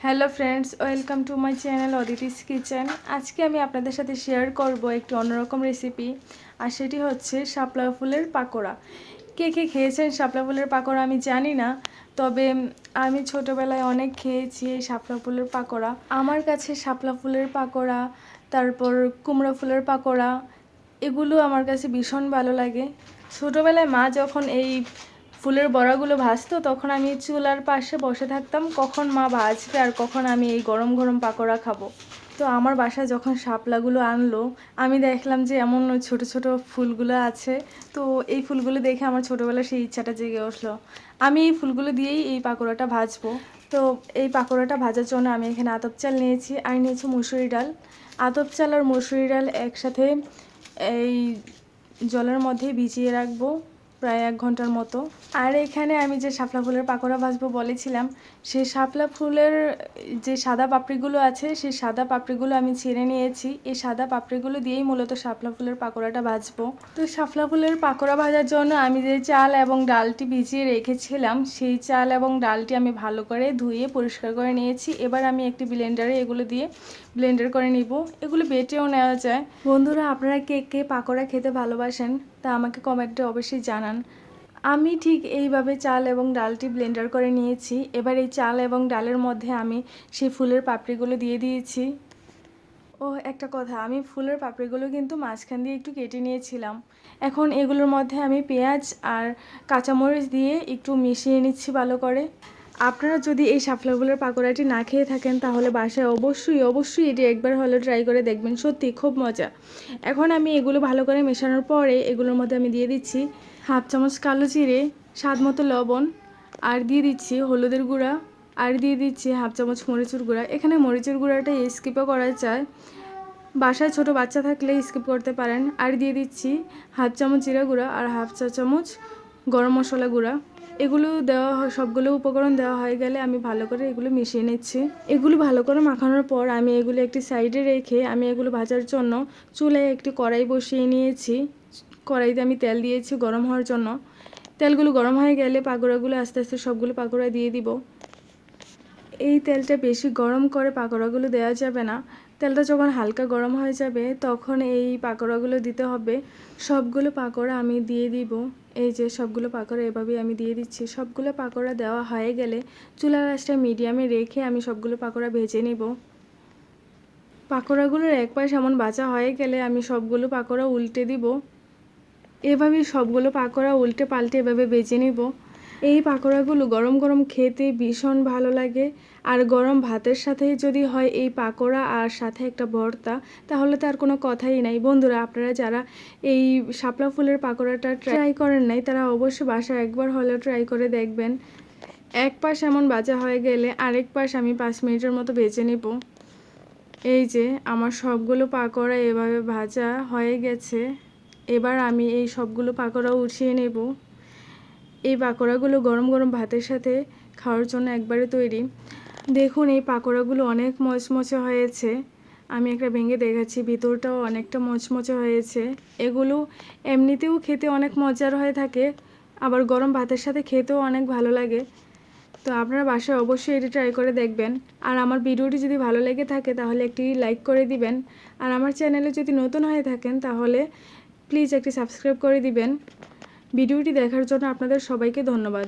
Hello friends, welcome to my channel Aditi's kitchen. আজকে আমি আপনাদের সাথে শেয়ার করব একটি অন্যরকম রেসিপি, আর সেটি হচ্ছে শাপলা ফুলের পাকোড়া। কে কে খেয়েছেন শাপলা ফুলের পাকোড়া আমি জানি না, তবে আমি ছোটোবেলায় অনেক খেয়েছি এই শাপলা ফুলের পাকোড়া। আমার কাছে শাপলা ফুলের পাকোড়া, তারপর কুমড়ো ফুলের পাকোড়া, এগুলো আমার কাছে ভীষণ ভালো লাগে। ছোটোবেলায় মা যখন এই ফুলের বড়াগুলো ভাজতো তখন আমি চুলার পাশে বসে থাকতাম, কখন মা ভাজবে আর কখন আমি এই গরম গরম পাকোড়া খাবো। তো আমার বাসায় যখন শাপলাগুলো আনলো, আমি দেখলাম যে এমন ছোট ছোট ফুলগুলো আছে। তো এই ফুলগুলো দেখে আমার ছোটোবেলায় সেই ইচ্ছাটা জেগে উঠলো, আমি এই ফুলগুলো দিয়েই এই পাকোড়াটা ভাজবো। তো এই পাকোড়াটা ভাজার জন্য আমি এখানে আতপ চাল নিয়েছি আর নিয়েছি মুসুরি ডাল। আতপ চাল আর মুসুরি ডাল একসাথে এই জলের মধ্যে ভিজিয়ে রাখবো প্রায় 1 ঘন্টার মতো। আর এখানে আমি যে শাপলা ফুলের পাকোড়া ভাজবো বলেছিলাম, সেই শাপলা ফুলের যে সাদা পাপড়িগুলো আছে সেই সাদা পাপড়িগুলো আমি ছিঁড়ে নিয়েছি। এই সাদা পাপড়িগুলো দিয়েই মূলত শাপলা ফুলের পাকোড়াটা ভাজবো। তো শাপলা ফুলের পাকোড়া ভাজার জন্য আমি যে চাল এবং ডালটি ভিজিয়ে রেখেছিলাম, সেই চাল এবং ডালটি আমি ভালো করে ধুয়ে পরিষ্কার করে নিয়েছি। এবার আমি একটি ব্লেন্ডারে এগুলো দিয়ে ব্লেন্ডার করে নিব। এগুলো বেটেও নেওয়া যায়। বন্ধুরা, আপনারা কে কে পাকোড়া খেতে ভালোবাসেন তা আমাকে কমেন্টে অবশ্যই জানান। আমি ঠিক এইভাবে চাল এবং ডালটি ব্লেন্ডার করে নিয়েছি। এবার এই চাল এবং ডালের মধ্যে আমি সেই ফুলের পাপড়িগুলো দিয়ে দিয়েছি। ও একটা কথা, আমি ফুলের পাপড়িগুলো কিন্তু মাঝখান দিয়ে একটু কেটে নিয়েছিলাম। এখন এগুলোর মধ্যে আমি পেঁয়াজ আর কাঁচামরিচ দিয়ে একটু মিশিয়ে নিচ্ছি ভালো করে। আপনারা যদি এই শাপলা ফুলের পাকোড়াটি না খেয়ে থাকেন তাহলে বাসায় অবশ্যই এটি একবার হলেও ট্রাই করে দেখবেন, সত্যি খুব মজা। এখন আমি এগুলো ভালো করে মেশানোর পরে এগুলোর মধ্যে আমি দিয়ে দিচ্ছি 1/2 চামচ কালো জিরে, স্বাদ মতো লবণ, আর দিয়ে দিচ্ছি হলুদের গুঁড়া, আর দিয়ে দিচ্ছি 1/2 চামচ মরিচের গুঁড়া। এখানে মরিচের গুঁড়াটা স্কিপও করা যায়, বাসায় ছোট বাচ্চা থাকলে স্কিপ করতে পারেন। আর দিয়ে দিচ্ছি 1/2 চামচ জিরা গুঁড়া আর 1/2 চা চামচ গরম মশলা গুঁড়া। এগুলো দেওয়া হয়, সবগুলো উপকরণ দেওয়া হয়ে গেলে আমি ভালো করে এগুলো মিশিয়ে নিচ্ছি। এগুলো ভালো করে মাখানোর পর আমি এগুলো একটি সাইডে রেখে আমি এগুলো ভাজার জন্য চুলায় একটি কড়াই বসিয়ে নিয়েছি। কড়াইতে আমি তেল দিয়েছি গরম হওয়ার জন্য। তেলগুলো গরম হয়ে গেলে পাকোড়াগুলো আস্তে আস্তে সবগুলো পাকোড়া দিয়ে দিব। এই তেলটা বেশি গরম করে পাকোড়াগুলো দেওয়া যাবে না। তেলটা যখন হালকা গরম হয়ে যাবে তখন এই পাকোড়াগুলো দিতে হবে। সবগুলো পাকোড়া আমি দিয়ে দিব। এই যে সবগুলো পাকোড়া এভাবেই আমি দিয়ে দিচ্ছি। সবগুলো পাকোড়া দেওয়া হয়ে গেলে চুলার আঁচটা মিডিয়ামে রেখে আমি সবগুলো পাকোড়া ভেজে নিব। পাকোড়াগুলোর এক পাশ এমন ভাজা হয়ে গেলে আমি সবগুলো পাকোড়া উল্টে দিব। এভাবেই সবগুলো পাকোড়া উল্টে পাল্টে এভাবে ভেজে নিব। এই পাকোড়াগুলো গরম গরম খেতে ভীষণ ভালো লাগে। আর গরম ভাতের সাথে যদি হয় এই পাকোড়া আর সাথে একটা ভর্তা, তাহলে তো আর কোনো কথাই নাই। বন্ধুরা, আপনারা যারা এই শাপলা ফুলের পাকোড়াটা ট্রাই করেন নাই তারা অবশ্যই বাসায় একবার হলেও ট্রাই করে দেখবেন। এক পাশ এমন ভাজা হয়ে গেলে আরেক পাশ আমি 5 মিনিটের মতো ভেজে নিব। এই যে আমার সবগুলো পাকোড়া এভাবে ভাজা হয়ে গেছে। এবার আমি এই সবগুলো পাকোড়া উঠিয়ে নেব। এই পাকোড়াগুলো গরম গরম ভাতের সাথে খাওয়ার জন্য একবারে তৈরি। দেখুন এই পাকোড়াগুলো অনেক মচমচে হয়েছে। আমি একটা ভেঙে দেখাচ্ছি, ভিতরটাও অনেকটা মচমচে হয়েছে। এগুলো এমনিতেও খেতে অনেক মজার হয়ে থাকে, আবার গরম ভাতের সাথে খেতেও অনেক ভালো লাগে। তো আপনারা বাসায় অবশ্যই এটি ট্রাই করে দেখবেন। আর আমার ভিডিওটি যদি ভালো লেগে থাকে তাহলে একটি লাইক করে দিবেন। আর আমার চ্যানেলে যদি নতুন হয়ে থাকেন তাহলে প্লিজ একটি সাবস্ক্রাইব করে দিবেন। ভিডিওটি দেখার জন্য আপনাদের সবাইকে ধন্যবাদ।